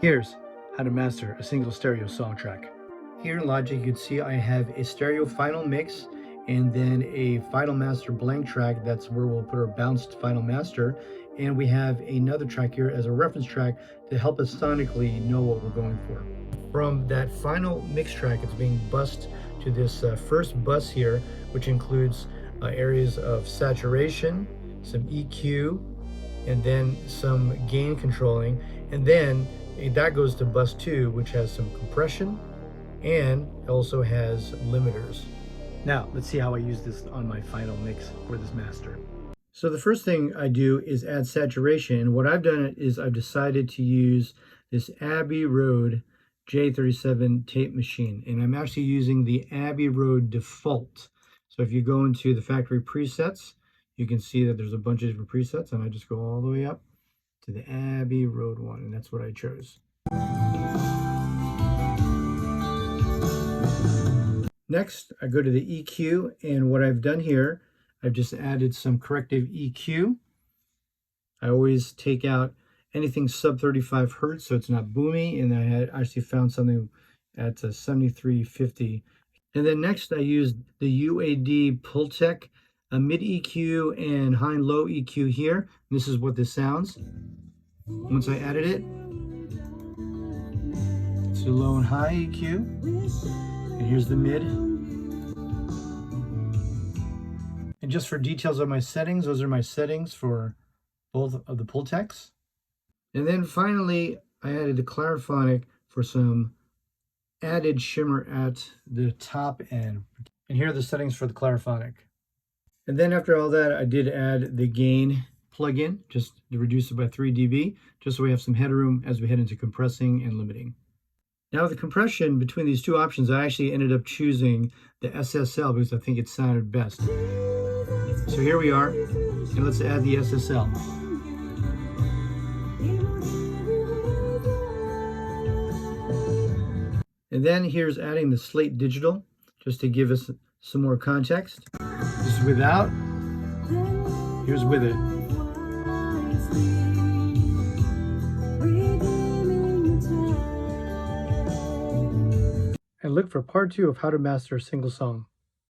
Here's how to master a single stereo song track. Here in Logic, you can see I have a stereo final mix and then a final master blank track. That's where we'll put our bounced final master. And we have another track here as a reference track to help us sonically know what we're going for. From that final mix track, it's being bussed to this first bus here, which includes areas of saturation, some EQ, and then some gain controlling. And then that goes to bus 2, which has some compression and also has limiters. Now, let's see how I use this on my final mix for this master. So the first thing I do is add saturation. What I've done is I've decided to use this Abbey Road J37 tape machine, and I'm actually using the Abbey Road default. So if you go into the factory presets, you can see that there's a bunch of different presets, and I just go all the way up to the Abbey Road one, and that's what I chose. Next, I go to the EQ, and what I've done here, I've just added some corrective EQ. I always take out anything sub 35 hertz so it's not boomy, and I had actually found something at 7350. And then next I used the UAD Pultec mid EQ and high and low EQ here. This is what this sounds. Once I added it, it's the low and high EQ, and here's the mid. And just for details of my settings, those are my settings for both of the Pultecs. And then finally, I added the Clariphonic for some added shimmer at the top end. And here are the settings for the Clariphonic. And then after all that, I did add the gain plugin, just to reduce it by 3 dB, just so we have some headroom as we head into compressing and limiting. Now with the compression between these two options, I actually ended up choosing the SSL because I think it sounded best. So here we are, and let's add the SSL. And then here's adding the Slate Digital, just to give us some more context. This is without, here's with it. And look for part 2 of how to master a single song.